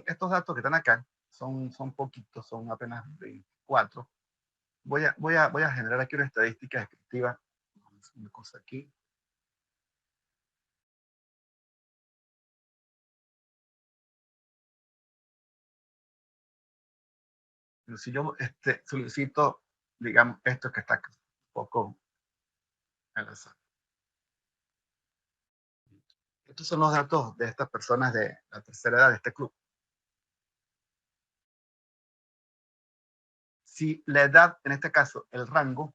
estos datos que están acá, son poquitos, son apenas 24. Voy a generar aquí una estadística descriptiva. Vamos a hacer una cosa aquí. Pero si yo solicito, digamos, esto que está acá, un poco al azar. Estos son los datos de estas personas de la tercera edad de este club. Si la edad, en este caso, el rango,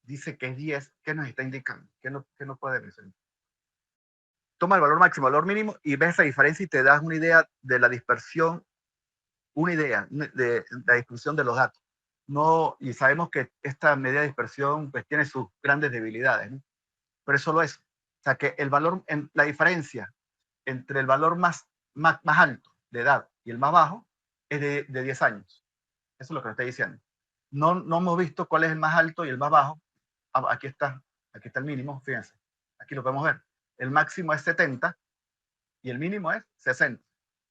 dice que es 10, ¿qué nos está indicando? ¿Qué no puede mencionar? Toma el valor máximo, el valor mínimo y ves esa diferencia y te das una idea de la dispersión, una idea de la distribución de los datos. No, y sabemos que esta medida de dispersión pues, tiene sus grandes debilidades, ¿no? Pero es solo eso. O sea que el valor, la diferencia entre el valor más alto de edad y el más bajo es de 10 años. Eso es lo que nos está diciendo. No hemos visto cuál es el más alto y el más bajo. Aquí está el mínimo, fíjense. Aquí lo podemos ver. El máximo es 70 y el mínimo es 60.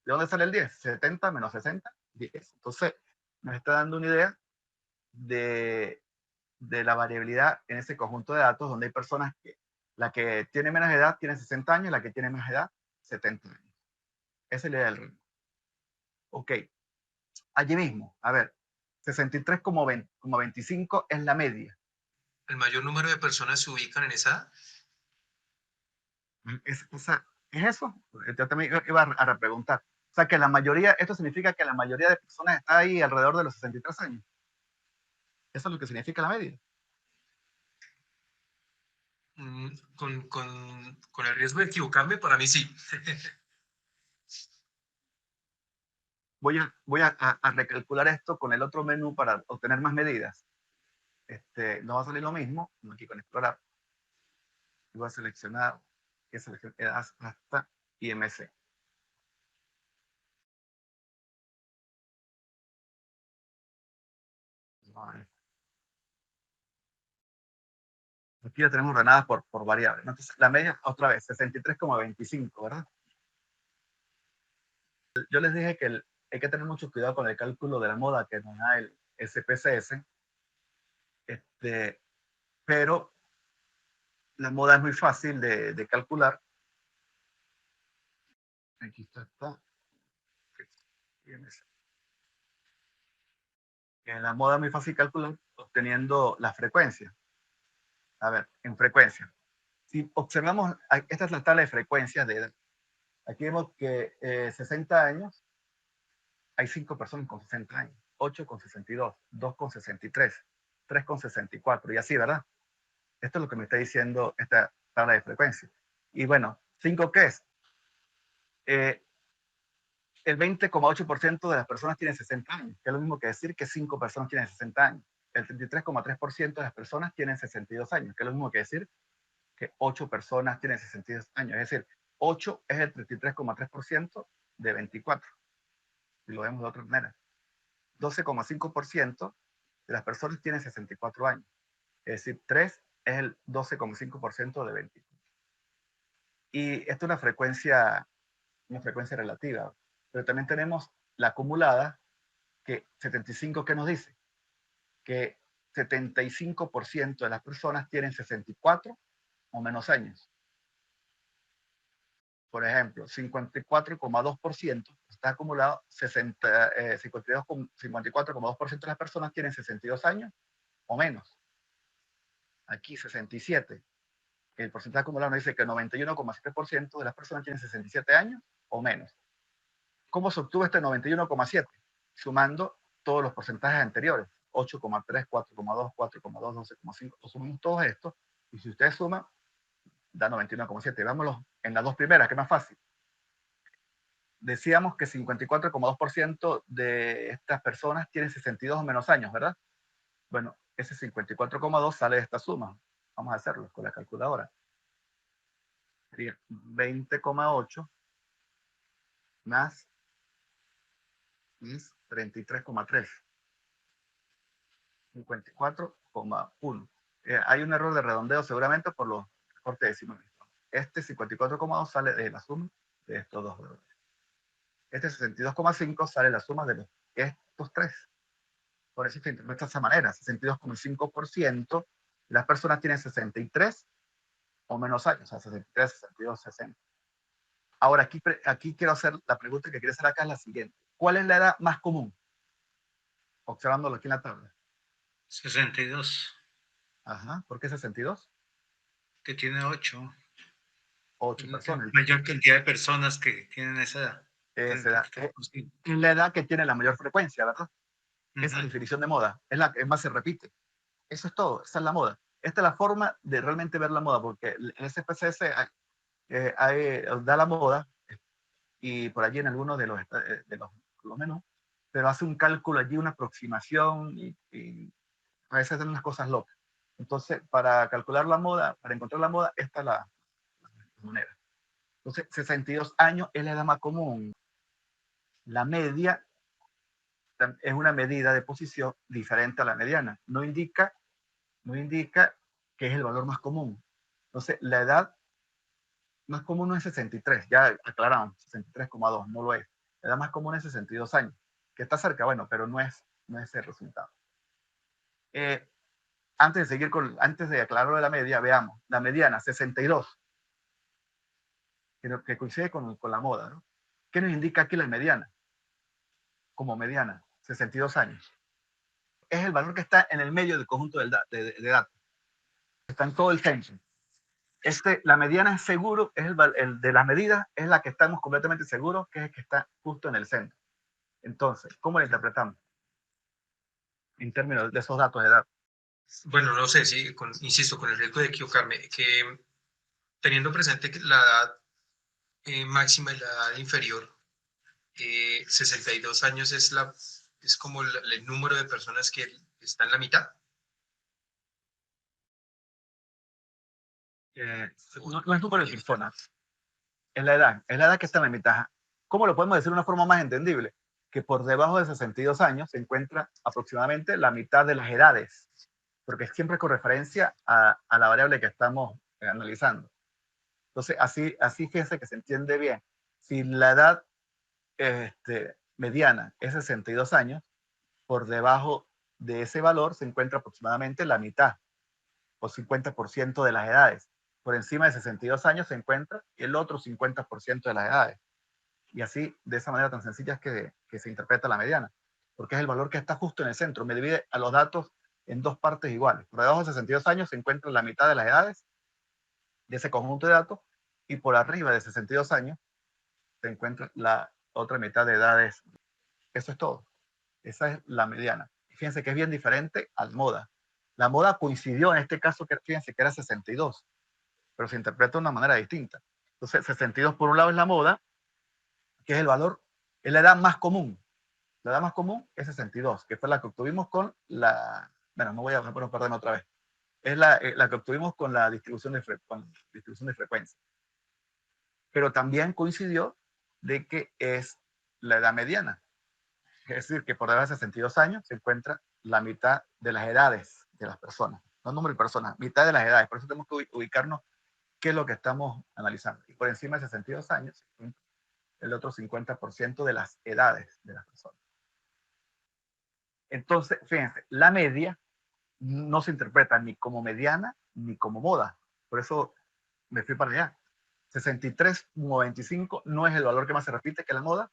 ¿De dónde sale el 10? 70 menos 60, 10. Entonces, nos está dando una idea de la variabilidad en ese conjunto de datos donde hay personas que la que tiene menos edad tiene 60 años, la que tiene más edad 70 años. Esa es la idea del rango. Ok, allí mismo, a ver, 63,25 es la media. ¿El mayor número de personas se ubican en esa edad? ¿Es eso? Yo también iba a repreguntar. O sea, que la mayoría, esto significa que la mayoría de personas está ahí alrededor de los 63 años. Eso es lo que significa la media. Con el riesgo de equivocarme, para mí sí. Voy a recalcular esto con el otro menú para obtener más medidas. No va a salir lo mismo, aquí con explorar. Y voy a seleccionar hasta IMC. Vale. Aquí ya tenemos ordenadas por variables. Entonces, la media, otra vez, 63,25, ¿verdad? Yo les dije que hay que tener mucho cuidado con el cálculo de la moda que nos da el SPSS, pero la moda es muy fácil de calcular. Aquí está. La moda es muy fácil calcular obteniendo la frecuencia. A ver, en frecuencia. Si observamos, esta es la tabla de frecuencias de edad. Aquí vemos que 60 años, hay 5 personas con 60 años, 8 con 62, 2 con 63, 3 con 64 y así, ¿verdad? Esto es lo que me está diciendo esta tabla de frecuencia. Y bueno, ¿5 qué es? El 20,8% de las personas tienen 60 años, que es lo mismo que decir que 5 personas tienen 60 años. El 33,3% de las personas tienen 62 años, que es lo mismo que decir que 8 personas tienen 62 años. Es decir, 8 es el 33,3% de 24. Si lo vemos de otra manera. 12,5% de las personas tienen 64 años. Es decir, 3 es el 12,5% de 24. Y esto es una frecuencia relativa. Pero también tenemos la acumulada, que 75, ¿qué nos dice? Que 75% de las personas tienen 64 o menos años. Por ejemplo, 54,2% está acumulado, 54,2% de las personas tienen 62 años o menos. Aquí 67. El porcentaje acumulado nos dice que 91,7% de las personas tienen 67 años o menos. ¿Cómo se obtuvo este 91,7? Sumando todos los porcentajes anteriores. 8,3, 4,2, 4,2, 12,5. Sumamos todos estos y si ustedes suman, da 91,7. Vámonos en las dos primeras, que es más fácil. Decíamos que 54,2% de estas personas tienen 62 o menos años, ¿verdad? Bueno, ese 54,2 sale de esta suma. Vamos a hacerlo con la calculadora. Sería 20,8 más 33,3. 54,1. Hay un error de redondeo seguramente por los cortes decimales. Este 54,2 sale de la suma de estos dos valores. Este 62,5 sale la suma de estos tres. Por eso se interpreta de esa manera, 62,5%, las personas tienen 63 o menos años, o sea, 63, 62, 60. Ahora, aquí quiero hacer, la pregunta que quiero hacer acá es la siguiente. ¿Cuál es la edad más común? Observándolo aquí en la tabla. 62. Ajá, ¿por qué 62? Que tiene 8. 8 personas. Mayor cantidad de personas que tienen esa edad. Es la edad que tiene la mayor frecuencia, ¿verdad? Esa es la definición de moda, es la que más se repite. Eso es todo, esa es la moda. Esta es la forma de realmente ver la moda, porque el SPSS da la moda, y por allí en algunos de los menús, pero hace un cálculo allí, una aproximación, y a veces hacen unas cosas locas. Entonces, para calcular la moda, para encontrar la moda, esta es la manera. Entonces, 62 años es la edad más común. La media es una medida de posición diferente a la mediana. No indica que es el valor más común. Entonces, la edad más común no es 63, ya aclaramos, 63,2, no lo es. La edad más común es 62 años, que está cerca, bueno, pero no es el resultado. Antes de aclarar de la media, veamos, la mediana, 62, que coincide con la moda, ¿no? ¿Qué nos indica aquí la mediana? Como mediana, 62 años. Es el valor que está en el medio del conjunto de datos. Está en todo el centro. La mediana es seguro, es el de las medidas, es la que estamos completamente seguros, que es el que está justo en el centro. Entonces, ¿cómo la interpretamos? En términos de esos datos de edad. Bueno, no sé, sí, insisto, con el riesgo de equivocarme, que teniendo presente que la edad máxima y la edad inferior, 62 años es como el número de personas que está en la mitad. No es número de personas, es la edad que está en la mitad. ¿Cómo lo podemos decir de una forma más entendible? Que por debajo de 62 años se encuentra aproximadamente la mitad de las edades, porque es siempre con referencia a la variable que estamos analizando. Entonces, así fíjense que se entiende bien. Si la edad mediana es 62 años, por debajo de ese valor se encuentra aproximadamente la mitad o 50% de las edades. Por encima de 62 años se encuentra el otro 50% de las edades. Y así, de esa manera tan sencilla es que se interpreta la mediana, porque es el valor que está justo en el centro. Me divide a los datos en dos partes iguales. Por debajo de 62 años se encuentra la mitad de las edades de ese conjunto de datos, y por arriba de 62 años se encuentra la otra mitad de edades. Eso es todo. Esa es la mediana. Fíjense que es bien diferente al moda. La moda coincidió en este caso, que fíjense que era 62, pero se interpreta de una manera distinta. Entonces, 62 por un lado es la moda, que es el valor, es la edad más común. La edad más común es 62, que fue la que obtuvimos con la... Bueno, no voy a perderme otra vez. Es la que obtuvimos con la distribución de frecuencia. Pero también coincidió de que es la edad mediana. Es decir, que por debajo de 62 años se encuentra la mitad de las edades de las personas. No número de personas, mitad de las edades. Por eso tenemos que ubicarnos qué es lo que estamos analizando. Y por encima de 62 años, el otro 50% de las edades de las personas. Entonces, fíjense, la media no se interpreta ni como mediana ni como moda. Por eso me fui para allá. 63,25 no es el valor que más se repite que la moda,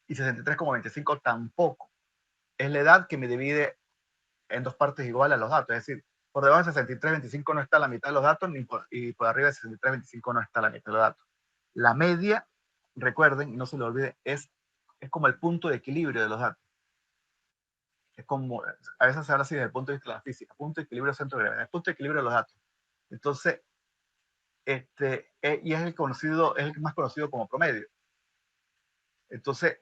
y 63,25 tampoco. Es la edad que me divide en dos partes iguales a los datos. Es decir, por debajo de 63,25 no está la mitad de los datos, y por arriba de 63,25 no está la mitad de los datos. La media, recuerden, y no se lo olvide, es como el punto de equilibrio de los datos. Es como, a veces se habla así desde el punto de vista de la física, punto de equilibrio, centro de gravedad, el punto de equilibrio de los datos. Entonces, y es el más conocido como promedio. Entonces,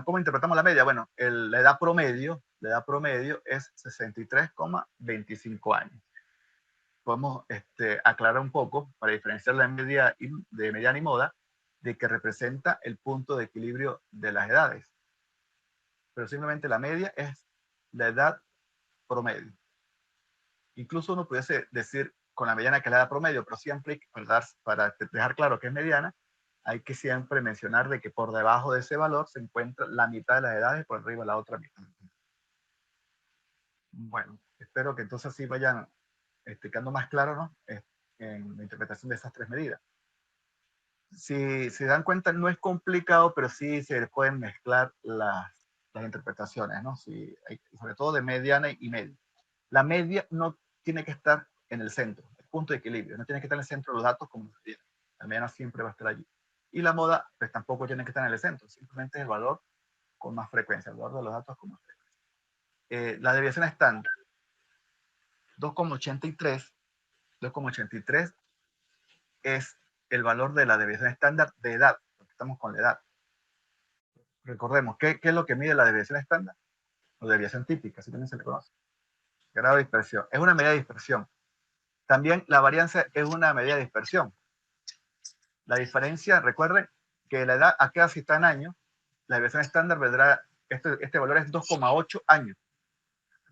¿cómo interpretamos la media? Bueno, la edad promedio es 63,25 años. Podemos aclarar un poco, para diferenciar la media de mediana y moda, de que representa el punto de equilibrio de las edades. Pero simplemente la media es la edad promedio. Incluso uno pudiese decir con la mediana que es la edad promedio, pero siempre para dejar claro que es mediana, hay que siempre mencionar de que por debajo de ese valor se encuentra la mitad de las edades, por arriba la otra mitad. Bueno, espero que entonces así vayan quedando más claro, ¿no? En la interpretación de esas tres medidas. Si se dan cuenta, no es complicado, pero sí se pueden mezclar las interpretaciones, ¿no? Sobre todo de mediana y media. La media no tiene que estar en el centro, el punto de equilibrio, no tiene que estar en el centro de los datos como se tiene. La mediana siempre va a estar allí. Y la moda, pues tampoco tiene que estar en el centro, simplemente es el valor con más frecuencia, el valor de los datos con más frecuencia. La desviación estándar, 2,83, 2,83 es el valor de la desviación estándar de edad, porque estamos con la edad. Recordemos, ¿qué es lo que mide la desviación estándar? O desviación típica, así también se le conoce. Grado de dispersión. Es una medida de dispersión. También la varianza es una medida de dispersión. La diferencia, recuerden que la edad acá si está en años, la desviación estándar vendrá, este valor es 2,8 años,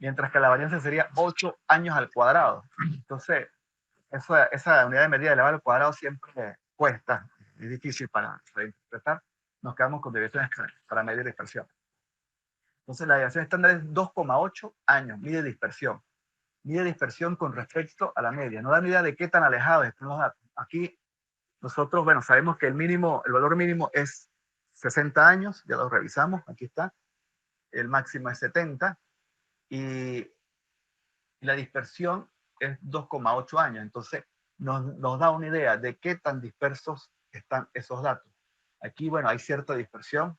mientras que la varianza sería 8 años al cuadrado. Entonces, esa unidad de medida elevada al cuadrado siempre cuesta, es difícil para interpretar. Nos quedamos con desviaciones para medir dispersión. Entonces, la desviación estándar es 2,8 años, mide dispersión. Mide dispersión con respecto a la media. No da ni idea de qué tan alejados están los datos. Aquí nosotros, bueno, sabemos que el valor mínimo es 60 años, ya lo revisamos, aquí está. El máximo es 70 y la dispersión es 2,8 años. Entonces, nos da una idea de qué tan dispersos están esos datos. Aquí, bueno, hay cierta dispersión,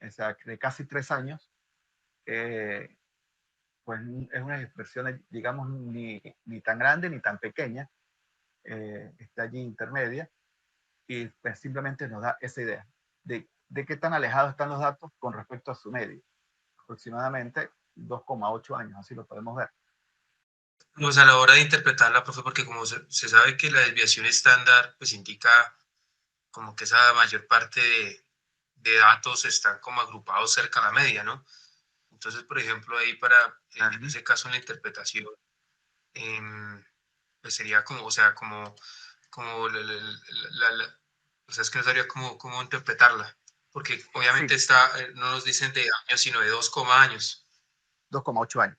o sea, de casi 3 años. Pues es una dispersión, digamos, ni tan grande ni tan pequeña. Está allí intermedia. Y pues simplemente nos da esa idea de qué tan alejados están los datos con respecto a su medio. Aproximadamente 2,8 años, así lo podemos ver. Pues a la hora de interpretarla, profe, porque como se sabe que la desviación estándar pues indica como que esa mayor parte de datos están como agrupados cerca a la media, ¿no? Entonces, por ejemplo, ahí en ese caso en la interpretación, pues sería como, o sea, como o sea, es que no sabría cómo interpretarla, porque obviamente Sí, no nos dicen de años, sino de 2, años. 2,8 años.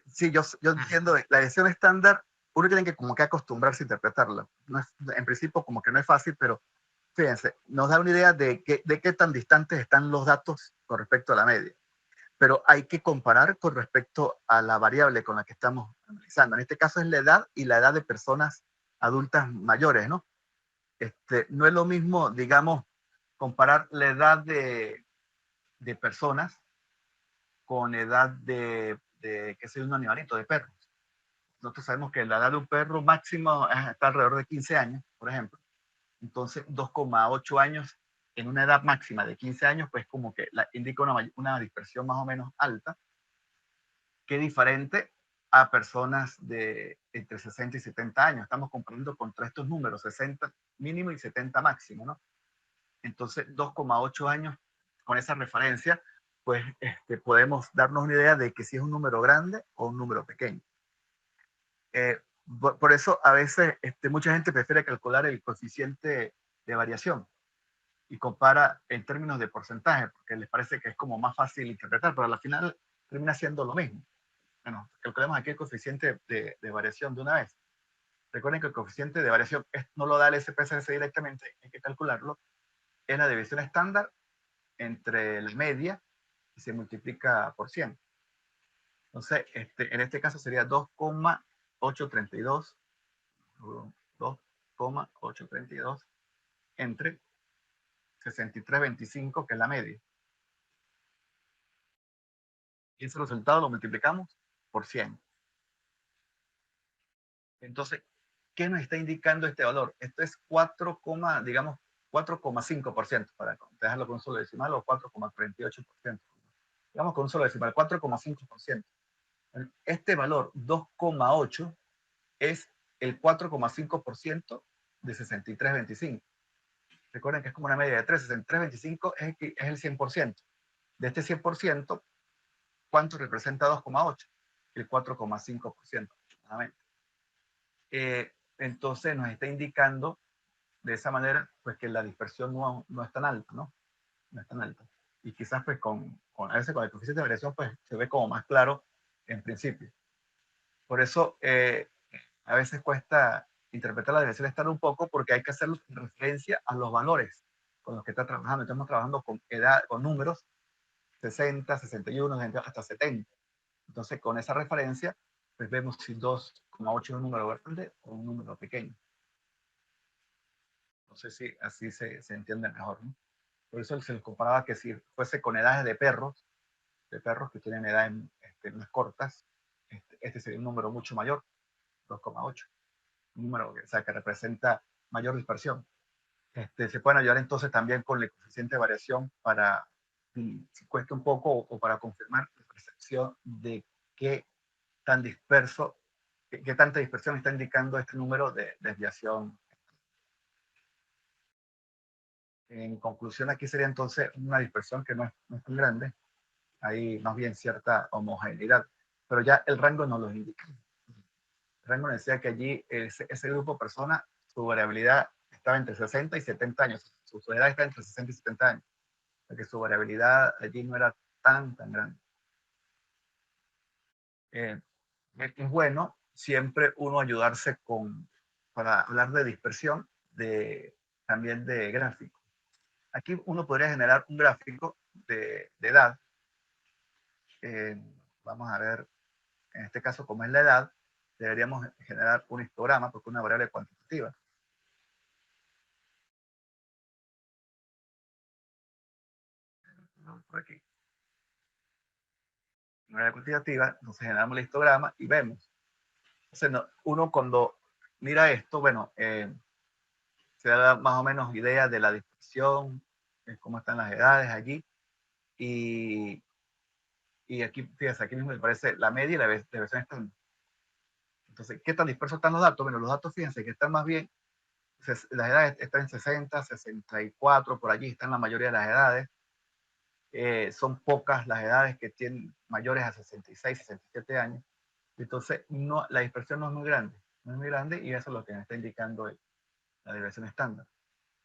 Sí, yo entiendo, la edición estándar, uno tiene que como que acostumbrarse a interpretarla. No es, en principio como que no es fácil, pero fíjense, nos da una idea de qué tan distantes están los datos con respecto a la media. Pero hay que comparar con respecto a la variable con la que estamos analizando. En este caso es la edad y la edad de personas adultas mayores, ¿no? No es lo mismo, digamos, comparar la edad de personas con edad que sea un animalito, de perros. Nosotros sabemos que la edad de un perro máximo está alrededor de 15 años, por ejemplo. Entonces, 2,8 años en una edad máxima de 15 años, pues como que indica una dispersión más o menos alta, que es diferente a personas de entre 60 y 70 años. Estamos comparando contra estos números, 60 mínimo y 70 máximo, ¿no? Entonces, 2,8 años con esa referencia, pues podemos darnos una idea de que si es un número grande o un número pequeño. Por eso a veces mucha gente prefiere calcular el coeficiente de variación y compara en términos de porcentaje, porque les parece que es como más fácil interpretar, pero al final termina siendo lo mismo. Bueno, calculemos aquí el coeficiente de variación de una vez. Recuerden que el coeficiente de variación no lo da el SPSS directamente, hay que calcularlo. Es la desviación estándar entre la media y se multiplica por 100. Entonces, en este caso sería 2,832 entre 63,25, que es la media. Y ese resultado lo multiplicamos por 100. Entonces, ¿qué nos está indicando este valor? Esto es digamos, 4,5%, para dejarlo con un solo decimal, o 4,38%. Digamos con un solo decimal, 4,5%. Este valor, 2,8, es el 4,5% de 63,25. Recuerden que es como una media de 3. 63,25 es el 100%. De este 100%, ¿cuánto representa 2,8? El 4,5% aproximadamente. Entonces nos está indicando de esa manera pues que la dispersión no es tan alta, ¿no? No es tan alta. Y quizás pues a veces con el coeficiente de variación pues se ve como más claro en principio. Por eso a veces cuesta interpretar la desviación estándar un poco porque hay que hacer referencia a los valores con los que está trabajando. Estamos trabajando con edad, con números 60, 61, hasta 70. Entonces, con esa referencia, pues vemos si 2,8 es un número grande o un número pequeño. No sé si así se entiende mejor, ¿no? Por eso se les comparaba que si fuese con edades de perros que tienen edades más cortas, este sería un número mucho mayor, 2,8. Un número o sea, que representa mayor dispersión. Se pueden ayudar entonces también con el coeficiente de variación para, si cuesta un poco o para confirmar la percepción de qué tan disperso, qué tanta dispersión está indicando este número de desviación. En conclusión, aquí sería entonces una dispersión que no es tan grande, hay más bien cierta homogeneidad, pero ya el rango nos lo indica. El rango nos decía que allí ese grupo de personas, su variabilidad estaba entre 60 y 70 años, su edad está entre 60 y 70 años, porque su variabilidad allí no era tan grande. Es bueno siempre uno ayudarse para hablar de dispersión, también de gráfico. Aquí uno podría generar un gráfico de edad. Vamos a ver, en este caso, como es la edad, deberíamos generar un histograma porque es una variable cuantitativa. Por aquí. Una variable cuantitativa, entonces generamos el histograma y vemos. Entonces, uno cuando mira esto, bueno, se da más o menos idea de la dispersión, cómo están las edades allí. Y aquí, fíjense, aquí mismo me parece la media y la desviación estándar. Entonces, ¿qué tan dispersos están los datos? Bueno, los datos, fíjense que están más bien, las edades están en 60, 64, por allí están la mayoría de las edades. Son pocas las edades que tienen mayores a 66, 67 años. Entonces, la dispersión no es muy grande. No es muy grande y eso es lo que me está indicando la desviación estándar.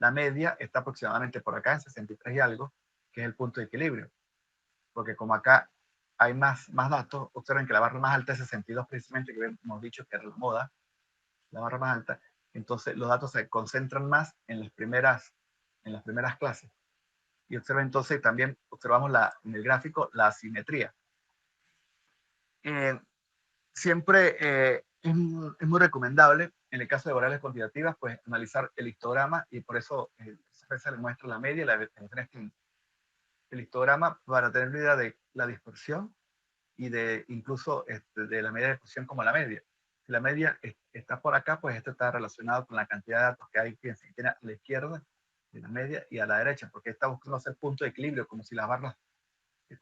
La media está aproximadamente por acá en 63 y algo, que es el punto de equilibrio. Porque como acá hay más datos, observen que la barra más alta es 62 precisamente, que hemos dicho que era la moda, la barra más alta. Entonces los datos se concentran más en las primeras clases. Y observen entonces, también observamos en el gráfico la asimetría. Siempre es muy recomendable, en el caso de variables cuantitativas, pues analizar el histograma y por eso se le muestra la media y la desviación. El histograma para tener una idea de la dispersión y de incluso de la media de dispersión como la media. Si la media está por acá, pues esto está relacionado con la cantidad de datos que hay, que tiene a la izquierda de la media y a la derecha, porque está buscando hacer punto de equilibrio, como si las barras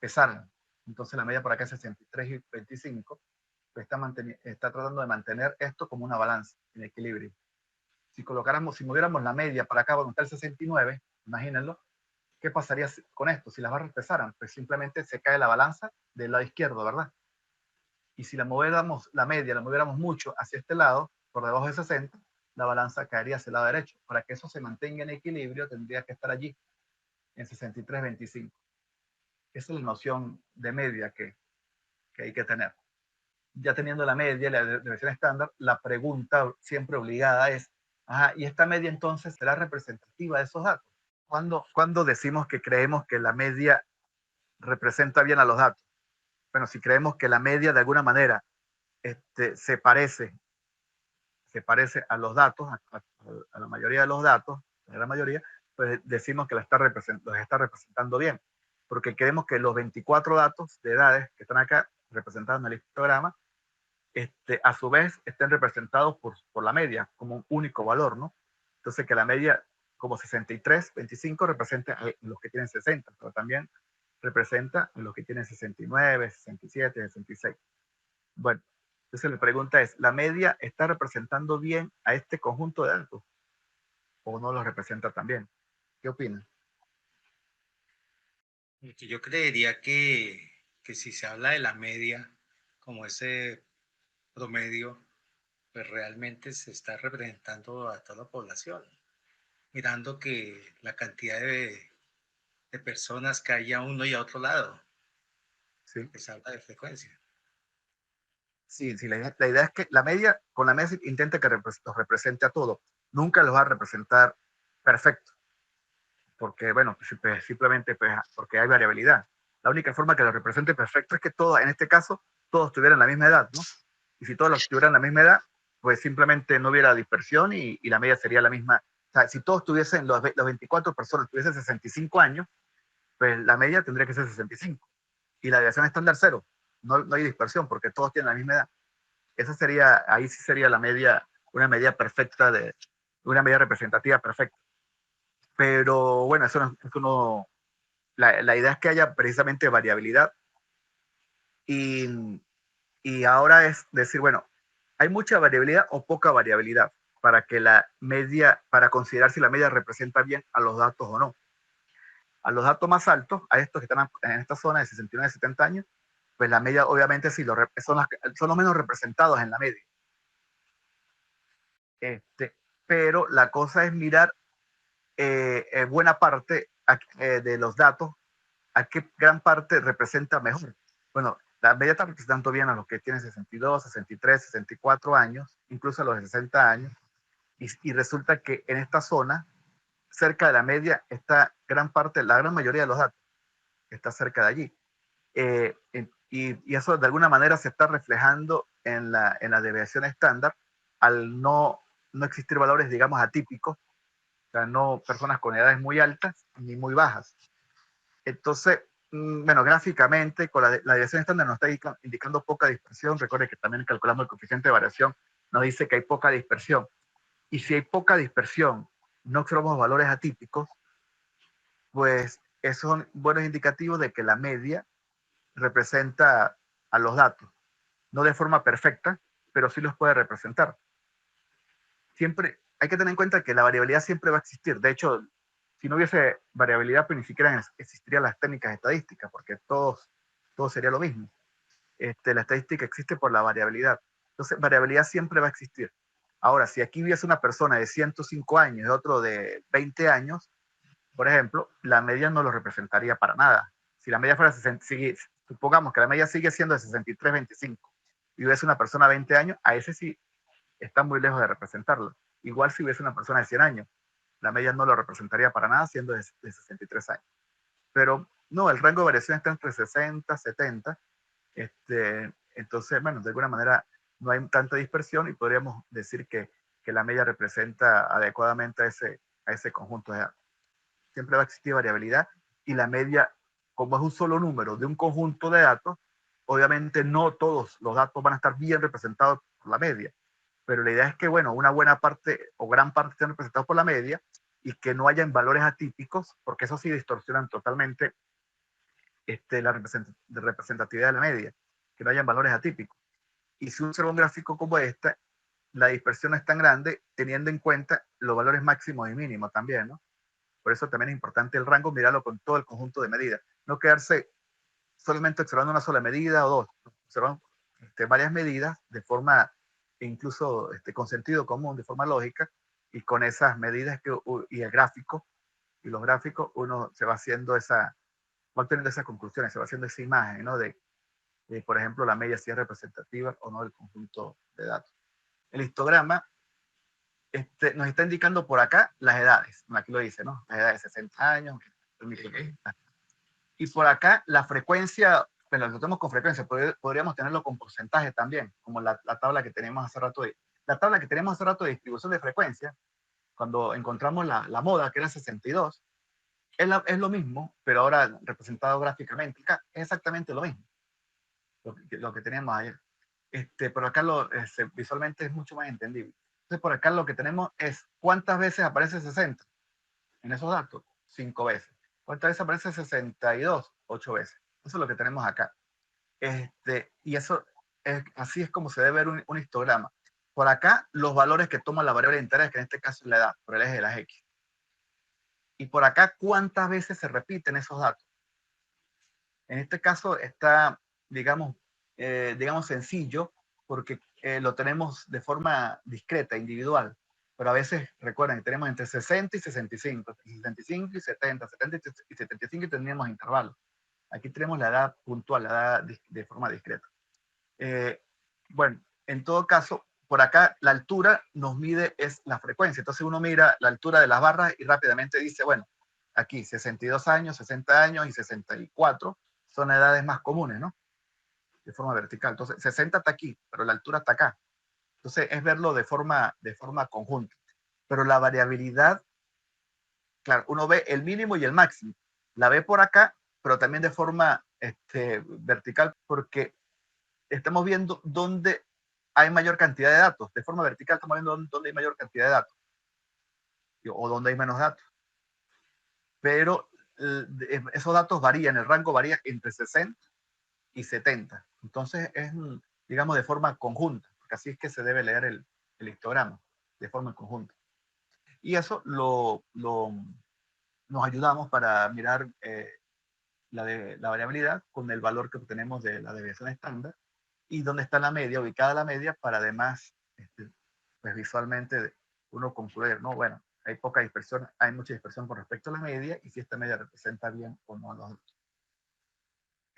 pesaran. Entonces la media por acá es 63 y 25, pues está tratando de mantener esto como una balanza en equilibrio. Si moviéramos la media para acá, donde está el 69, imagínenlo, ¿qué pasaría con esto? Si las barras pesaran, pues simplemente se cae la balanza del lado izquierdo, ¿verdad? Y si la media la moviéramos mucho hacia este lado, por debajo de 60, la balanza caería hacia el lado derecho. Para que eso se mantenga en equilibrio, tendría que estar allí, en 63,25. Esa es la noción de media que hay que tener. Ya teniendo la media, la desviación estándar, la pregunta siempre obligada es, ajá, ¿y esta media entonces será representativa de esos datos? ¿Cuándo decimos que creemos que la media representa bien a los datos? Bueno, si creemos que la media de alguna manera se parece a los datos, a la mayoría de los datos, a la mayoría, pues decimos que los está representando bien, porque queremos que los 24 datos de edades que están acá representados en el histograma, a su vez estén representados por la media, como un único valor, ¿no? Entonces que la media, como 63, 25, representa a los que tienen 60, pero también representa a los que tienen 69, 67, 66. Bueno, entonces la pregunta es, ¿la media está representando bien a este conjunto de datos o no lo representa también? ¿Qué opinan? Yo creería que si se habla de la media como ese promedio, pues realmente se está representando a toda la población. mirando que la cantidad de personas que hay a uno y a otro lado, ¿sí? que se habla de frecuencia. Sí, sí, la idea es que la media, con la media intenta que los represente a todos. Nunca los va a representar perfecto, porque, bueno, simplemente pues, porque hay variabilidad. La única forma que los represente perfecto es que todos, en este caso, todos tuvieran la misma edad, ¿no? Y si todos los tuvieran la misma edad, pues simplemente no hubiera dispersión y la media sería la misma. O sea, si todos tuviesen, los 24 personas tuviesen 65 años, pues la media tendría que ser 65. Y la deviación estándar cero. No, no hay dispersión porque todos tienen la misma edad. Esa sería, ahí sí sería la media, una medida perfecta una medida representativa perfecta. Pero bueno, eso no la idea es que haya precisamente variabilidad y, y ahora es decir, bueno, hay mucha variabilidad o poca variabilidad para que la media, para considerar si la media representa bien a los datos o no. A los datos más altos, a estos que están en esta zona de 69 a 70 años, pues la media obviamente sí son los menos representados en la media. Pero la cosa es mirar buena parte de los datos, a qué gran parte representa mejor. Bueno, la media está representando bien a los que tienen 62, 63, 64 años, incluso a los de 60 años, y resulta que en esta zona, cerca de la media, está gran parte, la gran mayoría de los datos, está cerca de allí. Y eso de alguna manera se está reflejando en la desviación estándar al no existir valores, digamos, atípicos, o sea, no personas con edades muy altas ni muy bajas. Entonces, bueno, gráficamente, con la desviación estándar nos está indicando poca dispersión. Recuerde que también calculamos el coeficiente de variación, nos dice que hay poca dispersión. Y si hay poca dispersión, no observamos valores atípicos, pues esos son buenos indicativos de que la media representa a los datos. No de forma perfecta, pero sí los puede representar. Siempre hay que tener en cuenta que la variabilidad siempre va a existir. De hecho, si no hubiese variabilidad, pues ni siquiera existirían las técnicas estadísticas, porque todo sería lo mismo. La estadística existe por la variabilidad. Entonces, variabilidad siempre va a existir. Ahora, si aquí hubiese una persona de 105 años y otro de 20 años, por ejemplo, la media no lo representaría para nada. Si la media fuera 60, supongamos que la media sigue siendo de 63, 25, y hubiese una persona de 20 años, a ese sí está muy lejos de representarlo. Igual si hubiese una persona de 100 años, la media no lo representaría para nada siendo de 63 años. Pero no, el rango de variación está entre 60 y 70. Entonces, bueno, de alguna manera no hay tanta dispersión y podríamos decir que la media representa adecuadamente a ese conjunto de datos. Siempre va a existir variabilidad y la media, como es un solo número de un conjunto de datos, obviamente no todos los datos van a estar bien representados por la media, pero la idea es que, bueno, una buena parte o gran parte estén representados por la media y que no hayan valores atípicos, porque eso sí distorsionan totalmente la representatividad de la media, que no hayan valores atípicos. Y si uno observa un gráfico como este, la dispersión es tan grande teniendo en cuenta los valores máximos y mínimos también, ¿no? Por eso también es importante el rango, mirarlo con todo el conjunto de medidas. No quedarse solamente observando una sola medida o dos, observar varias medidas de forma, incluso con sentido común, de forma lógica, y con esas medidas y el gráfico, y los gráficos, uno se va haciendo va obteniendo esas conclusiones, se va haciendo esa imagen, ¿no? De, por ejemplo, la media si es representativa o no del conjunto de datos. El histograma nos está indicando por acá las edades. Aquí lo dice, ¿no? Las edades de 60 años. Y por acá la frecuencia, bueno, lo tenemos con frecuencia, podríamos tenerlo con porcentaje también, como la tabla que tenemos hace rato. La tabla que tenemos hace rato de distribución de frecuencia, cuando encontramos la moda, que era 62, es lo mismo, pero ahora representado gráficamente. Acá es exactamente lo mismo, lo que teníamos ayer. Pero acá visualmente es mucho más entendible. Entonces, por acá lo que tenemos es cuántas veces aparece 60 en esos datos, 5 veces. ¿Cuántas veces aparece 62? 8 veces. Eso es lo que tenemos acá. Y eso, así es como se debe ver un histograma. Por acá, los valores que toma la variable de interés, que en este caso es la edad, por el eje de las X. Y por acá, ¿cuántas veces se repiten esos datos? En este caso está, digamos sencillo, porque lo tenemos de forma discreta, individual. pero a veces, recuerden, tenemos entre 60 y 65, 65 y 70, 70 y 75 y tendríamos intervalos. Aquí tenemos la edad puntual, la edad de forma discreta. Bueno, en todo caso, por acá la altura nos mide es la frecuencia. Entonces uno mira la altura de las barras y rápidamente dice, bueno, aquí 62 años, 60 años y 64 son edades más comunes, ¿no? De forma vertical. Entonces 60 está aquí, pero la altura está acá. Entonces es verlo de forma conjunta. Pero la variabilidad, claro, uno ve el mínimo y el máximo. La ve por acá, pero también de forma vertical, porque estamos viendo dónde hay mayor cantidad de datos. De forma vertical estamos viendo dónde hay mayor cantidad de datos o dónde hay menos datos. Pero esos datos varían, el rango varía entre 60 y 70. Entonces es, digamos, de forma conjunta, porque así es que se debe leer el histograma, de forma conjunta. Y eso nos ayudamos para mirar la variabilidad con el valor que obtenemos de la desviación estándar y dónde está la media, ubicada la media, para además, pues visualmente uno concluir, ¿no? Bueno, hay poca dispersión, hay mucha dispersión con respecto a la media y si esta media representa bien o no los datos.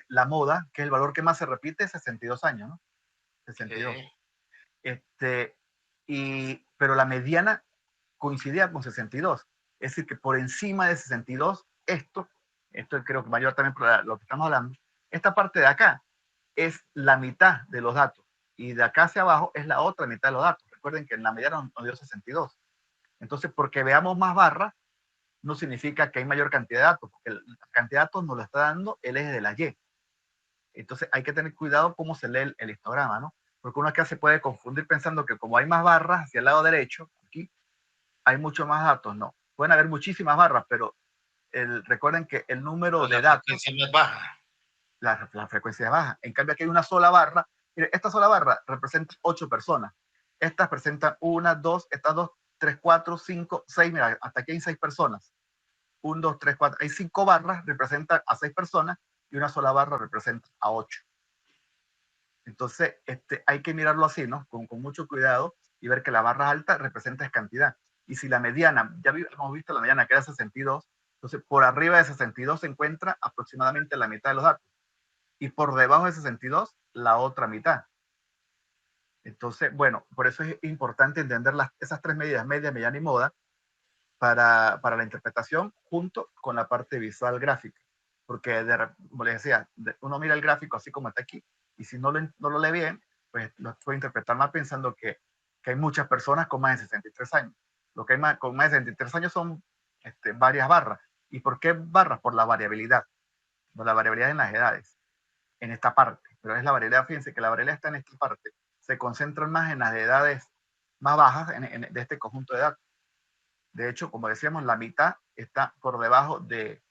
La moda, que es el valor que más se repite, es 62 años, ¿no? 62. Pero la mediana coincidía con 62. Es decir, que por encima de 62, esto creo que mayor también por lo que estamos hablando, esta parte de acá es la mitad de los datos y de acá hacia abajo es la otra mitad de los datos. Recuerden que en la mediana nos dio 62. Entonces, porque veamos más barras, no significa que hay mayor cantidad de datos, porque la cantidad de datos nos lo está dando el eje de la Y. Entonces hay que tener cuidado cómo se lee el histograma, ¿no? Porque uno acá se puede confundir pensando que como hay más barras hacia el lado derecho, aquí, hay mucho más datos. No, pueden haber muchísimas barras, pero recuerden que el número de datos... La frecuencia es baja. La frecuencia es baja. En cambio aquí hay una sola barra. Mire, esta sola barra representa 8 personas. Estas presentan 1, 2, estas 2, 3, 4, 5, 6. Mira, hasta aquí hay 6 personas. 1, 2, 3, 4. Hay 5 barras, representan a 6 personas y una sola barra representa a 8. Entonces, hay que mirarlo así, ¿no? Con mucho cuidado y ver que la barra alta representa esa cantidad. Y si la mediana, ya hemos visto la mediana que era 62, entonces por arriba de 62 se encuentra aproximadamente la mitad de los datos. Y por debajo de 62, la otra mitad. Entonces, bueno, por eso es importante entender esas tres medidas, media, mediana y moda, para la interpretación junto con la parte visual gráfica. Porque, como les decía, uno mira el gráfico así como está aquí, y si no lo lee bien, pues lo puede interpretar mal pensando que hay muchas personas con más de 63 años. Lo que hay con más de 63 años son varias barras. ¿Y por qué barras? Por la variabilidad. Por la variabilidad en las edades, en esta parte. Pero es la variabilidad, fíjense que la variabilidad está en esta parte. Se concentran más en las edades más bajas de este conjunto de datos. De hecho, como decíamos, la mitad está por debajo de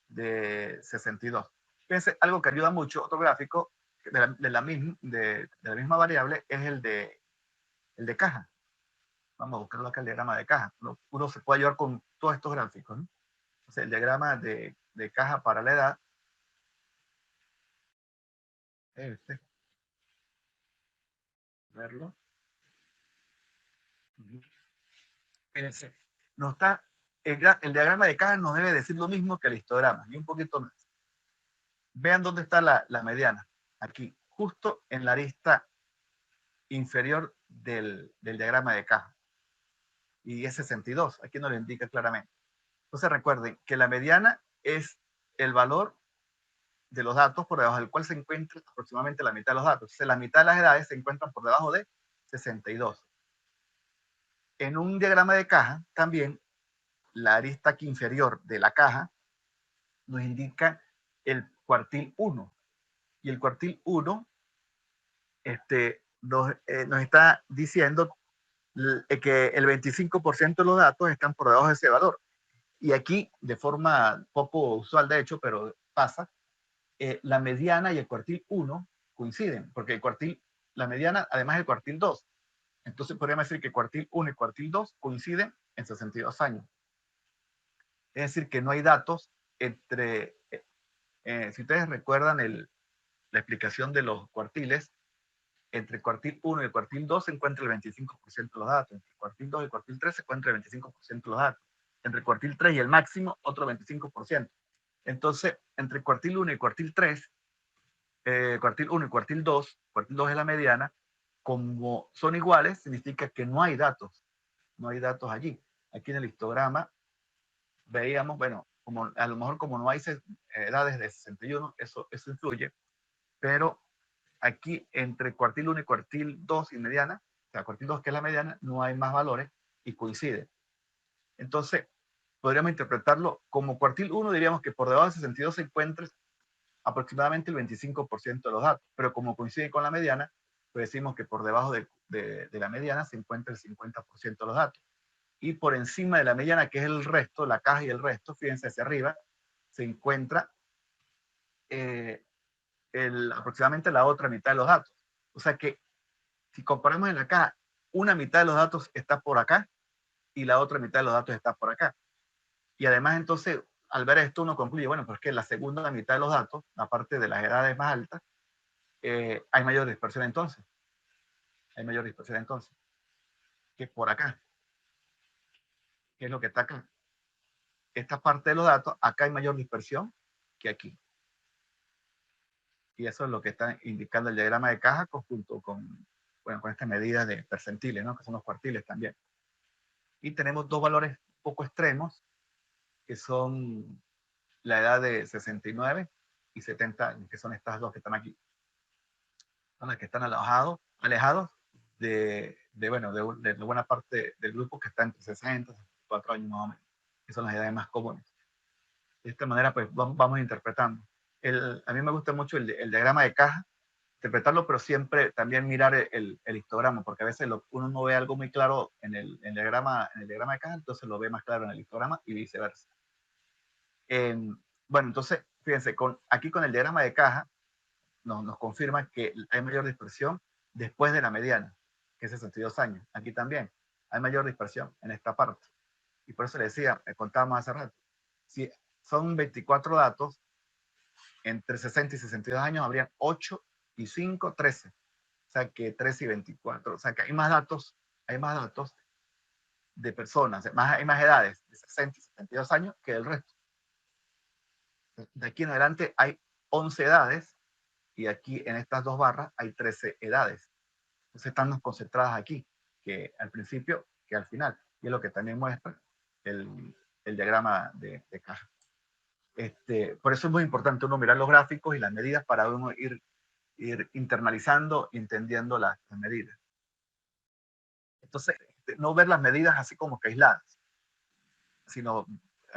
62. Fíjense, algo que ayuda mucho, otro gráfico de la misma variable, es el de caja. Vamos a buscarlo acá, el diagrama de caja. Uno se puede ayudar con todos estos gráficos, ¿no? Entonces, el diagrama de caja para la edad. Verlo. Fíjense, el diagrama de caja nos debe decir lo mismo que el histograma, y un poquito más. Vean dónde está la mediana. Aquí, justo en la arista inferior del diagrama de caja. Y es 62, aquí nos lo indica claramente. Entonces recuerden que la mediana es el valor de los datos por debajo del cual se encuentra aproximadamente la mitad de los datos. Entonces la mitad de las edades se encuentran por debajo de 62. En un diagrama de caja, también la arista aquí inferior de la caja nos indica el cuartil 1. Y el cuartil 1 nos está diciendo que el 25% de los datos están por debajo de ese valor. Y aquí, de forma poco usual de hecho, pero pasa, la mediana y el cuartil 1 coinciden, porque la mediana además es el cuartil 2. Entonces podríamos decir que cuartil 1 y cuartil 2 coinciden en 62 años. Es decir, que no hay datos entre... si ustedes recuerdan la explicación de los cuartiles, entre el cuartil 1 y el cuartil 2 se encuentra el 25% de los datos. Entre el cuartil 2 y el cuartil 3 se encuentra el 25% de los datos. Entre el cuartil 3 y el máximo, otro 25%. Entonces, entre el cuartil 1 y el cuartil 3, cuartil 1 y cuartil 2 es la mediana, como son iguales, significa que no hay datos. No hay datos allí. Aquí en el histograma veíamos, bueno, como, a lo mejor como no hay edades de 61, eso influye, pero aquí entre cuartil 1 y cuartil 2 y mediana, o sea, cuartil 2 que es la mediana, no hay más valores y coincide. Entonces, podríamos interpretarlo como cuartil 1, diríamos que por debajo de 62 se encuentra aproximadamente el 25% de los datos, pero como coincide con la mediana, pues decimos que por debajo de la mediana se encuentra el 50% de los datos. Y por encima de la mediana, que es el resto, la caja y el resto, fíjense hacia arriba, se encuentra aproximadamente la otra mitad de los datos. O sea que si comparamos en la caja, una mitad de los datos está por acá y la otra mitad de los datos está por acá. Y además entonces, al ver esto, uno concluye, bueno, pues que la segunda mitad de los datos, aparte de las edades más altas, hay mayor dispersión entonces. Hay mayor dispersión entonces. Que por acá. ¿Qué es lo que está acá? Esta parte de los datos, acá hay mayor dispersión que aquí. Y eso es lo que está indicando el diagrama de caja junto con, bueno, con esta medida de percentiles, ¿no? Que son los cuartiles también. Y tenemos dos valores poco extremos, que son la edad de 69 y 70 años, que son estas dos que están aquí. Son las que están alejados bueno, de buena parte del grupo que está entre 60 y 64 años más o menos, que son las edades más comunes. De esta manera, pues vamos interpretando. A mí me gusta mucho el diagrama de caja, interpretarlo, pero siempre también mirar el histograma, porque a veces uno no ve algo muy claro en el diagrama de caja, entonces lo ve más claro en el histograma y viceversa. Bueno, entonces, fíjense, aquí con el diagrama de caja nos confirma que hay mayor dispersión después de la mediana, que es 62 años. Aquí también hay mayor dispersión en esta parte. Y por eso le decía, contábamos hace rato, si son 24 datos, entre 60 y 62 años habrían 8 y 5, 13. O sea que 13 y 24. O sea que hay más datos de personas, hay más edades de 60 y 72 años que del resto. De aquí en adelante hay 11 edades y aquí en estas dos barras hay 13 edades. Entonces están concentradas aquí, que al principio que al final. Y es lo que también muestra el diagrama de caja. Por eso es muy importante uno mirar los gráficos y las medidas para uno ir internalizando y entendiendo las medidas. Entonces, no ver las medidas así como que aisladas, sino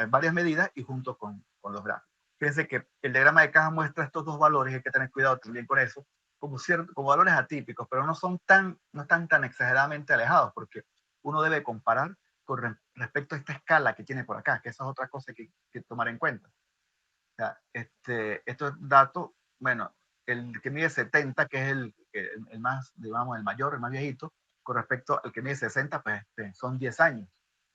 varias medidas y junto con los gráficos. Fíjense que el diagrama de caja muestra estos dos valores, hay que tener cuidado también con eso, como valores atípicos, pero no están tan exageradamente alejados, porque uno debe comparar con respecto a esta escala que tiene por acá, que esa es otra cosa que tomar en cuenta. O sea, estos datos, bueno, el que mide 70, que es el más, digamos, el mayor, el más viejito, con respecto al que mide 60, pues son 10 años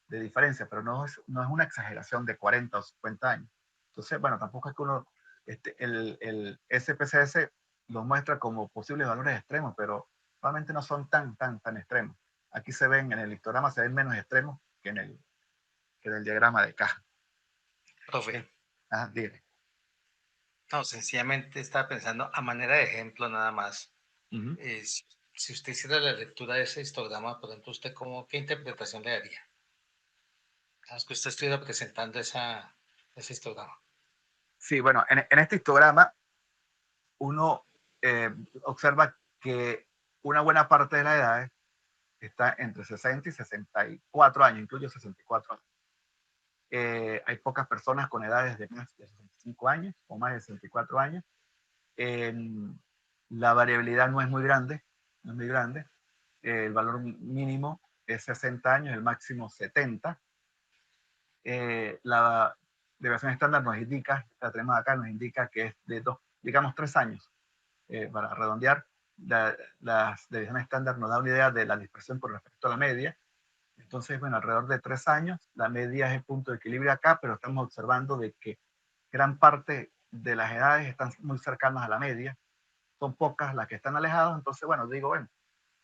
de diferencia, pero no es una exageración de 40 o 50 años. Entonces, bueno, tampoco es que uno, el SPSS los muestra como posibles valores extremos, pero realmente no son tan extremos. Aquí se ven, en el histograma se ven menos extremos que en el diagrama de caja. Profe. Dime. No, sencillamente estaba pensando a manera de ejemplo nada más. Uh-huh. Si usted hiciera la lectura de ese histograma, por ejemplo, ¿usted qué interpretación le daría? Es que usted estuviera presentando ese histograma. Sí, bueno, en este histograma uno observa que una buena parte de las edades está entre 60 y 64 años, incluye 64 años. Hay pocas personas con edades de más de 65 años o más de 64 años. La variabilidad no es muy grande, el valor mínimo es 60 años, el máximo 70. La deviación estándar nos indica, la tenemos acá, nos indica que es de 3 años. Para redondear, las deviaciones estándar nos da una idea de la dispersión con respecto a la media. Entonces, bueno, alrededor de 3 años, la media es el punto de equilibrio acá, pero estamos observando de que gran parte de las edades están muy cercanas a la media. son pocas las que están alejadas, entonces, bueno, digo, bueno,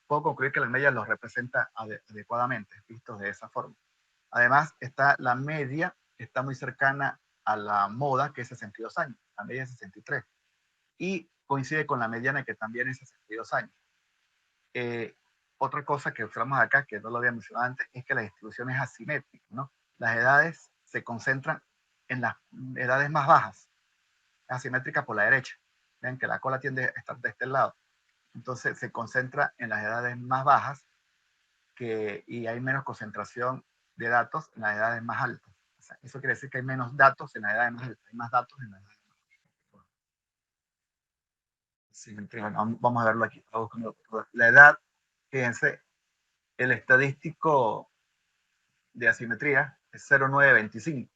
puedo concluir que la media los representa adecuadamente, vistos de esa forma. Además, la media está muy cercana a la moda, que es 62 años, la media es 63, y coincide con la mediana, que también es 62 años. Otra cosa que observamos acá, que no lo había mencionado antes, es que la distribución es asimétrica, ¿no? Las edades se concentran en las edades más bajas, asimétrica por la derecha. Ven que la cola tiende a estar de este lado. Entonces se concentra en las edades más bajas y hay menos concentración de datos en las edades más altas. O sea, eso quiere decir que hay menos datos en las edades más altas, hay más datos en las edades más altas. Sí, bueno, vamos a verlo aquí. La edad, fíjense, el estadístico de asimetría es 0,925.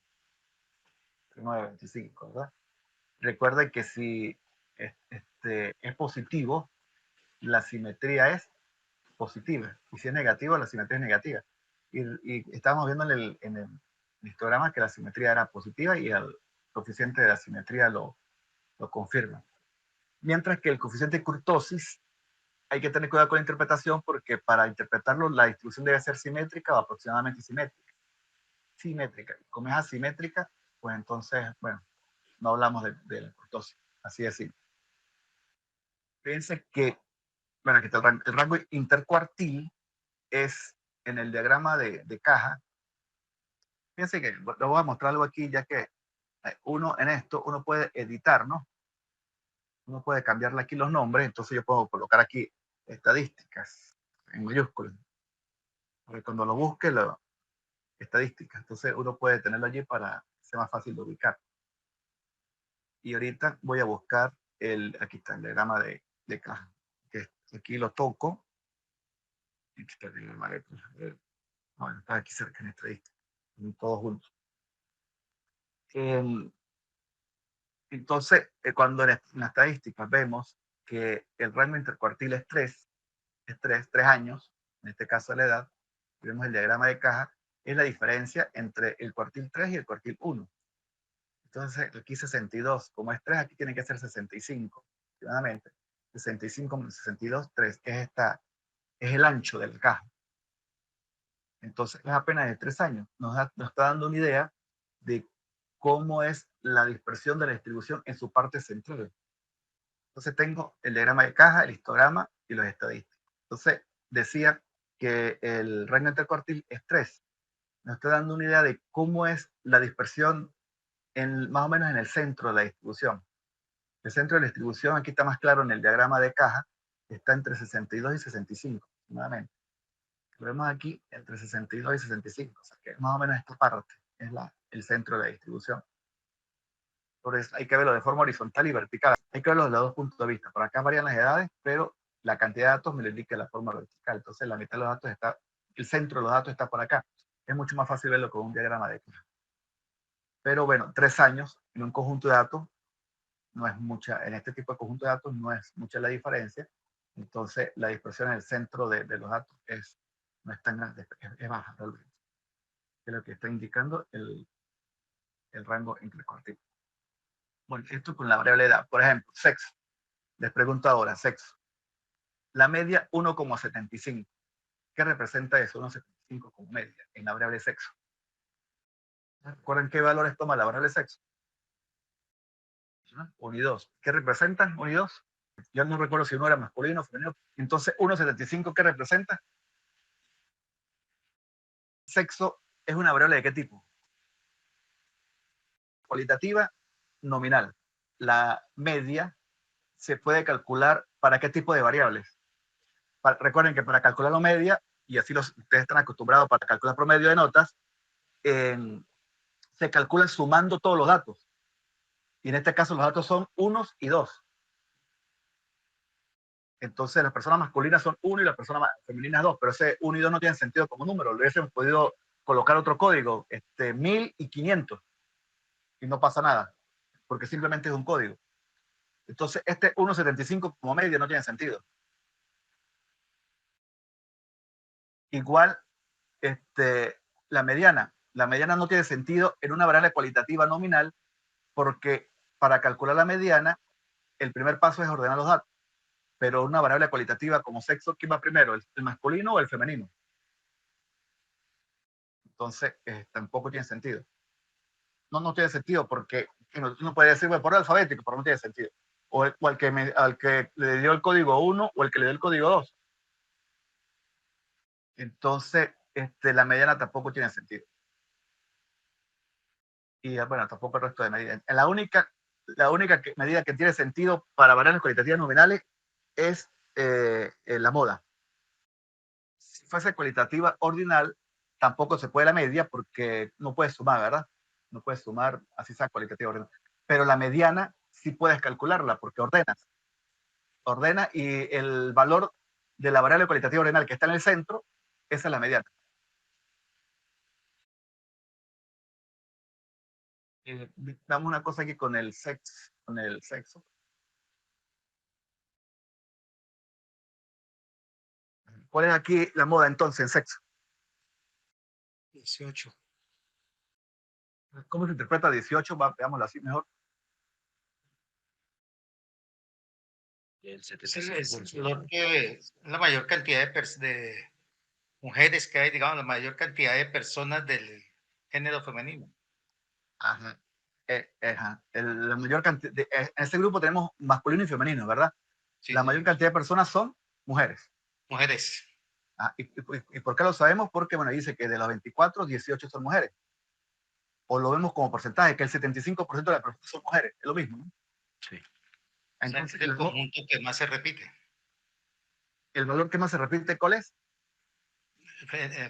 0,925, ¿verdad? Recuerden que si es positivo, la simetría es positiva. Y si es negativo, la simetría es negativa. Y estábamos viendo en el histograma que la simetría era positiva y el coeficiente de la simetría lo confirma. Mientras que el coeficiente de kurtosis, hay que tener cuidado con la interpretación, porque para interpretarlo la distribución debe ser simétrica o aproximadamente simétrica. Simétrica. Como es asimétrica, pues entonces, bueno, no hablamos de la kurtosis. Así es simple. Fíjense que, bueno, aquí está el rango intercuartil es en el diagrama de caja. Fíjense que le voy a mostrar algo aquí, ya que uno puede editar, ¿no? Uno puede cambiarle aquí los nombres, entonces yo puedo colocar aquí estadísticas en mayúsculas. Porque cuando lo busque, estadísticas. Entonces uno puede tenerlo allí para que sea más fácil de ubicar. Y ahorita voy a buscar aquí está el diagrama de caja. Que aquí lo toco. Aquí está el diagrama de caja. Bueno, está aquí cerca en estadística. Todos juntos. Entonces, cuando en las estadísticas vemos que el rango intercuartil es 3 años, en este caso la edad, vemos el diagrama de caja, es la diferencia entre el cuartil 3 y el cuartil 1. Entonces, aquí 62, como es 3, aquí tiene que ser 65, aproximadamente. 65 menos 62, 3, es el ancho del caja. Entonces, es apenas de 3 años. Nos está dando una idea de cómo es la dispersión de la distribución en su parte central. Entonces tengo el diagrama de caja, el histograma y los estadísticos. Entonces decía que el rango intercuartil es 3. Nos está dando una idea de cómo es la dispersión más o menos en el centro de la distribución. El centro de la distribución, aquí está más claro en el diagrama de caja, está entre 62 y 65, aproximadamente. Lo vemos aquí entre 62 y 65, o sea que más o menos esta parte es el centro de la distribución. Por eso hay que verlo de forma horizontal y vertical. Hay que verlo desde los dos puntos de vista. Por acá varían las edades, pero la cantidad de datos me lo indica de la forma vertical. Entonces la mitad de los datos el centro de los datos está por acá. Es mucho más fácil verlo con un diagrama de caja. Pero bueno, 3 años en un conjunto de datos no es mucha, en este tipo de conjunto de datos no es mucha la diferencia. Entonces la dispersión en el centro de los datos no es tan grande, es baja realmente. Es lo que está indicando el rango intercuartil. Bueno, esto con la variable edad. Por ejemplo, sexo. Les pregunto ahora, sexo. La media 1,75. ¿Qué representa eso? 1,75 como media en la variable sexo. ¿Recuerdan qué valores toma la variable sexo? 1 y 2. ¿Qué representan 1 y 2? Yo no recuerdo si uno era masculino o femenino. Entonces, 1,75, ¿qué representa? Sexo es una variable ¿de qué tipo? Cualitativa, nominal. La media se puede calcular para qué tipo de variables. Recuerden que para calcular la media, y así ustedes están acostumbrados para calcular promedio de notas, se calculan sumando todos los datos. Y en este caso los datos son 1 y 2. Entonces las personas masculinas son 1 y las personas femeninas 2, pero ese 1 y 2 no tienen sentido como número. Lo hubiésemos podido colocar otro código, 1000 y 500, y no pasa nada, porque simplemente es un código. Entonces este 1,75 como media no tiene sentido. Igual la mediana no tiene sentido en una variable cualitativa nominal, porque para calcular la mediana, el primer paso es ordenar los datos. pero una variable cualitativa como sexo, ¿quién va primero? ¿El masculino o el femenino? Entonces, tampoco tiene sentido. No tiene sentido porque uno puede decir, bueno, por alfabético, pero no tiene sentido. O al que le dio el código 1 o el que le dio el código 2. Entonces, la mediana tampoco tiene sentido. Y bueno, tampoco el resto de medidas. La única medida que tiene sentido para variables cualitativas nominales es la moda. Si fuese cualitativa ordinal, tampoco se puede la media porque no puedes sumar, ¿verdad? No puedes sumar así sea cualitativa ordinal. Pero la mediana sí puedes calcularla porque ordenas. Ordena y el valor de la variable cualitativa ordinal que está en el centro, esa es la mediana. Damos una cosa aquí con el sexo. ¿Cuál es aquí la moda entonces en sexo? 18. ¿Cómo se interpreta 18? Veámoslo así mejor. El 75%. Es la mayor cantidad de mujeres que hay, digamos, la mayor cantidad de personas del género femenino. Ajá. La mayor cantidad, en este grupo tenemos masculino y femenino, ¿verdad? Sí, la mayor cantidad de personas son mujeres. Mujeres. ¿Y por qué lo sabemos? Porque, bueno, dice que de los 24, 18 son mujeres. O lo vemos como porcentaje, que el 75% de las personas son mujeres. Es lo mismo, ¿no? Sí. Entonces, es el conjunto que más se repite. ¿El valor que más se repite cuál es?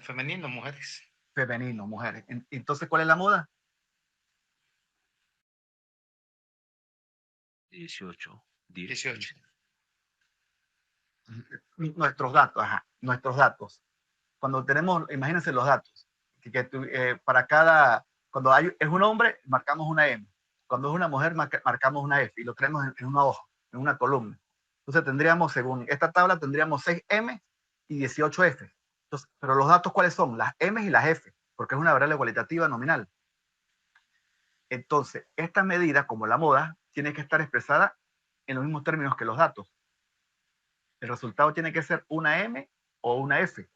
Femenino, mujeres. Femenino, mujeres. Entonces, ¿cuál es la moda? 18. Nuestros datos, nuestros datos. Cuando tenemos, imagínense los datos, para cuando es un hombre, marcamos una M. Cuando es una mujer, marcamos una F y lo tenemos en una hoja, en una columna. Entonces tendríamos, según esta tabla, tendríamos 6 M y 18 F. Entonces, pero los datos, ¿cuáles son? Las M y las F, porque es una variable cualitativa nominal. Entonces, esta medida, como la moda, tiene que estar expresada en los mismos términos que los datos. El resultado tiene que ser una M o una F.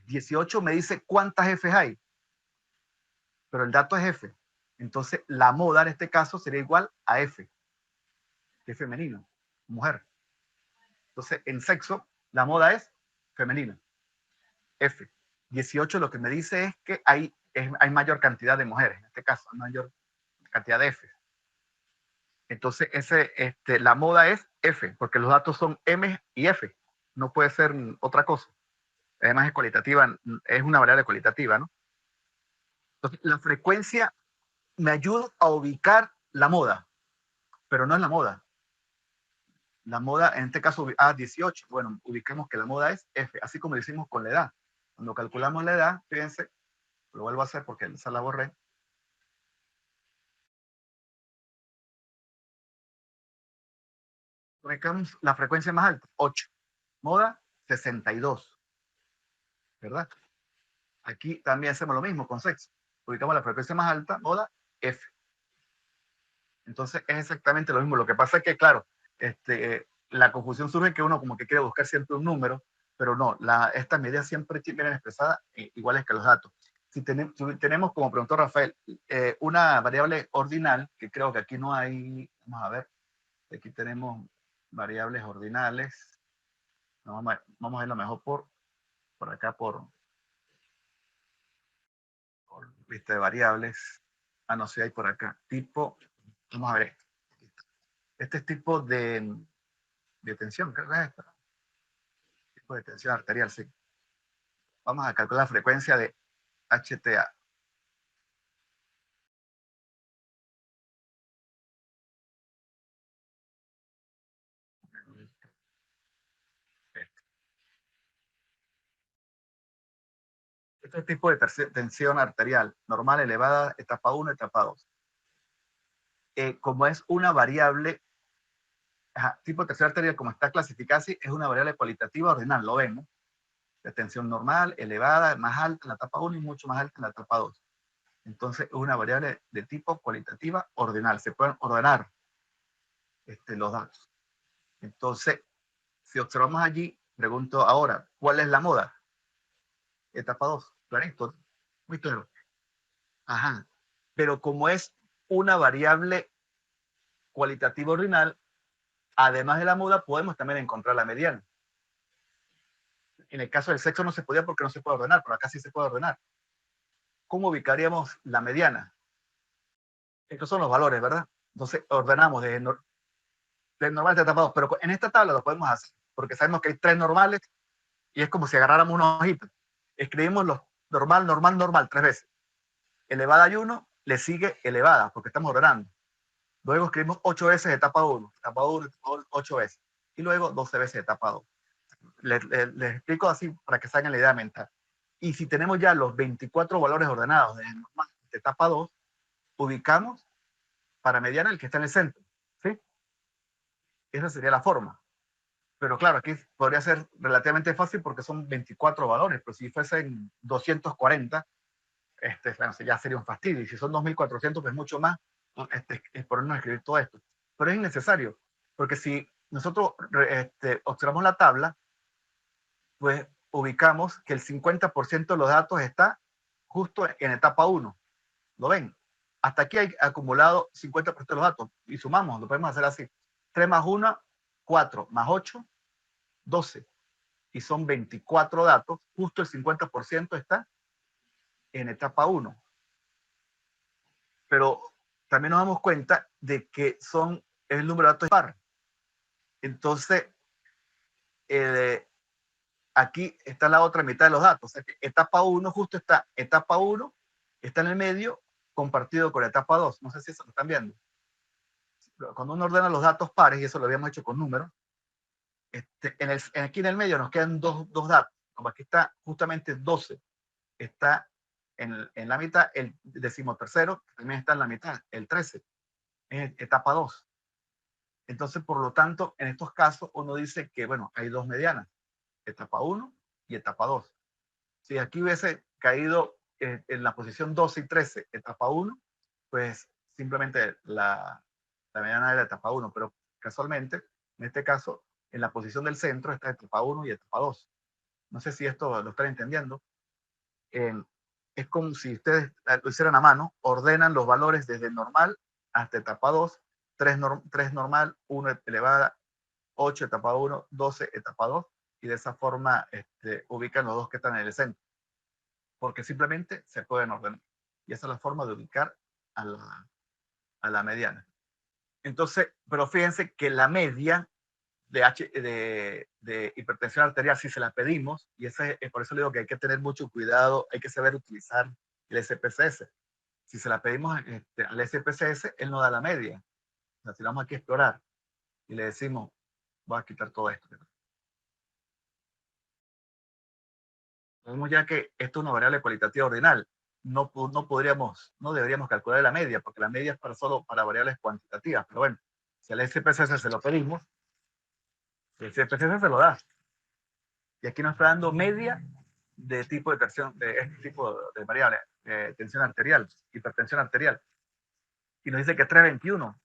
18 me dice cuántas Fs hay, pero el dato es F. Entonces, la moda en este caso sería igual a F, que es femenino, mujer. Entonces, en sexo, la moda es femenina, F. 18 lo que me dice es que hay mayor cantidad de mujeres, en este caso, mayor cantidad de F. Entonces, la moda es F, porque los datos son M y F. No puede ser otra cosa. Además es cualitativa, es una variable cualitativa, ¿no? Entonces, la frecuencia me ayuda a ubicar la moda, pero no es la moda. La moda, en este caso, 18, bueno, ubiquemos que la moda es F, así como lo hicimos con la edad. Cuando calculamos la edad, fíjense, lo vuelvo a hacer porque esa la borré. Ubicamos la frecuencia más alta, 8. Moda, 62. ¿Verdad? Aquí también hacemos lo mismo con sexo. Ubicamos la frecuencia más alta, moda, F. Entonces es exactamente lo mismo. Lo que pasa es que, claro, la confusión surge que uno como que quiere buscar siempre un número, pero no, estas medidas siempre vienen expresadas iguales que los datos. Si tenemos, como preguntó Rafael, una variable ordinal, que creo que aquí no hay, vamos a ver, aquí tenemos variables ordinales. No, vamos a verlo mejor por acá, por lista de variables. No sé, hay por acá. Tipo, vamos a ver esto. Este es tipo de tensión, creo que es esto. Tipo de tensión arterial, sí. Vamos a calcular la frecuencia de HTA. Este tipo de tensión arterial, normal, elevada, etapa 1, etapa 2. Como es una variable, tipo de tensión arterial, como está clasificada así, es una variable cualitativa ordinal, lo vemos. De tensión normal, elevada, más alta en la etapa 1 y mucho más alta en la etapa 2. Entonces, es una variable de tipo cualitativa ordinal. Se pueden ordenar los datos. Entonces, si observamos allí, pregunto ahora, ¿cuál es la moda? Etapa 2, clarito, muy claro. Ajá. Pero como es una variable cualitativa ordinal, además de la moda, podemos también encontrar la mediana. En el caso del sexo no se podía porque no se puede ordenar, pero acá sí se puede ordenar. ¿Cómo ubicaríamos la mediana? Estos son los valores, ¿verdad? Entonces ordenamos de normal a etapa 2, pero en esta tabla lo podemos hacer, porque sabemos que hay 3 normales y es como si agarráramos unos hojitas. Escribimos los normal, normal, normal 3 veces. Elevada y 1, le sigue elevada, porque estamos ordenando. Luego escribimos 8 veces etapa 1, 8 veces. Y luego 12 veces etapa 2. Les explico así para que salgan la idea mental. Y si tenemos ya los 24 valores ordenados de etapa 2, ubicamos para mediana el que está en el centro. ¿Sí? Esa sería la forma. Pero claro, aquí podría ser relativamente fácil porque son 24 valores, pero si fuesen 240, ya sería un fastidio. Y si son 2400, pues mucho más, es por no escribir todo esto. Pero es innecesario, porque si nosotros observamos la tabla, pues ubicamos que el 50% de los datos está justo en etapa 1. ¿Lo ven? Hasta aquí hay acumulado 50% de los datos. Y sumamos, lo podemos hacer así. 3 más 1, 4 más 8, 12. Y son 24 datos. Justo el 50% está en etapa 1. Pero también nos damos cuenta de que el número de datos es par. Entonces, aquí está la otra mitad de los datos. O sea que etapa 1 justo está, etapa 1 está en el medio compartido con etapa 2. No sé si eso lo están viendo. Cuando uno ordena los datos pares, y eso lo habíamos hecho con números, aquí en el medio nos quedan dos datos. Como aquí está justamente 12, está en la mitad el 13º, que también está en la mitad, el 13, es etapa 2. Entonces, por lo tanto, en estos casos uno dice que, bueno, hay 2 medianas, etapa 1 y etapa 2. Si aquí hubiese caído en la posición 12 y 13, etapa 1, pues simplemente la mediana era etapa 1, pero casualmente, en este caso, en la posición del centro está etapa 1 y etapa 2. No sé si esto lo están entendiendo. Es como si ustedes lo hicieran a mano, ordenan los valores desde normal hasta etapa 2, 3 normal, 1 elevada, 8 etapa 1, 12 etapa 2, y de esa forma ubican los dos que están en el centro, porque simplemente se pueden ordenar. Y esa es la forma de ubicar a la mediana. Entonces, pero fíjense que la media de hipertensión arterial, si se la pedimos, y por eso le digo que hay que tener mucho cuidado, hay que saber utilizar el SPSS. Si se la pedimos al SPSS, él no da la media. O sea, si vamos aquí a explorar y le decimos, voy a quitar todo esto. Vemos ya que esto es una variable cualitativa ordinal. No deberíamos calcular la media, porque la media es solo para variables cuantitativas. Pero bueno, si al SPSS se lo pedimos, el SPSS se lo da. Y aquí nos está dando media de tipo de tensión, de este tipo de variable, tensión arterial, hipertensión arterial. Y nos dice que es 321.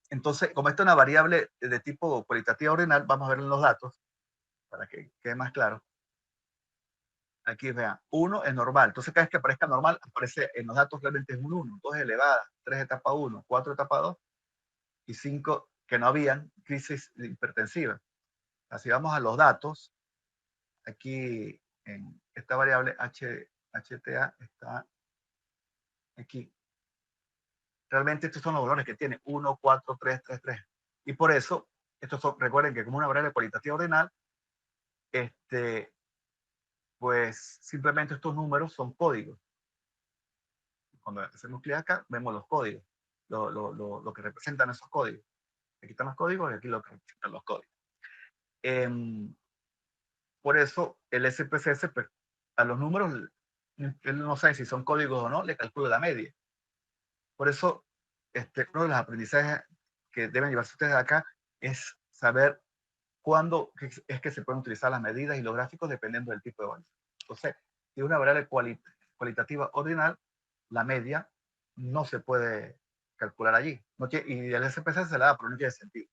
Entonces, como esta es una variable de tipo cualitativa ordinal, vamos a ver en los datos, para que quede más claro. Aquí vean, 1 es normal. Entonces, cada vez que aparezca normal, aparece en los datos realmente es un 1. 2 elevada, 3 etapa 1, 4 etapa 2 y 5 que no habían crisis hipertensiva. Así vamos a los datos. Aquí en esta variable HTA está aquí. Realmente estos son los valores que tiene 1, 4, 3, 3, 3. Y por eso, recuerden que como una variable cualitativa ordinal, pues simplemente estos números son códigos. Cuando hacemos clic acá, vemos los códigos, lo que representan esos códigos. Aquí están los códigos y aquí lo que representan los códigos. Por eso el SPSS, pues, a los números, él no sabe si son códigos o no, le calcula la media. Por eso, uno de los aprendizajes que deben llevarse ustedes acá es saber cuándo es que se pueden utilizar las medidas y los gráficos dependiendo del tipo de variable. Entonces, si una variable cualitativa ordinal, la media no se puede calcular allí. Y el SPSS se la da, pero no tiene sentido.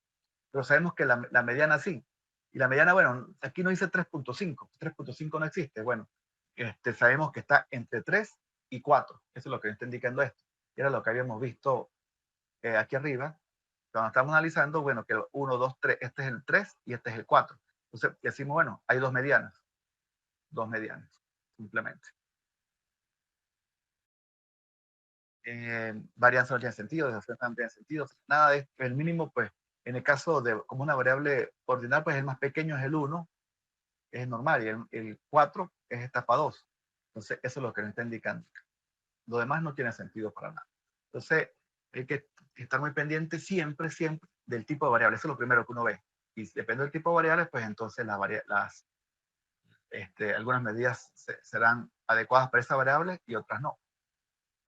pero sabemos que la mediana sí. Y la mediana, bueno, aquí no dice 3.5, 3.5 no existe. Bueno, sabemos que está entre 3 y 4. Eso es lo que está indicando esto. Era lo que habíamos visto aquí arriba. Cuando estamos analizando, bueno, que 1, 2, 3, este es el 3 y este es el 4. Entonces decimos, bueno, hay dos medianas, simplemente. Varianza no tiene sentido, desafío no tiene sentido, nada de el mínimo, pues, en el caso de como una variable ordinal, pues el más pequeño es el 1, es normal, y el 4 es etapa 2. Entonces, eso es lo que nos está indicando. Lo demás no tiene sentido para nada. Entonces, hay que estar muy pendiente siempre, siempre del tipo de variable. Eso es lo primero que uno ve. Y depende del tipo de variables, pues entonces algunas medidas serán adecuadas para esa variable y otras no.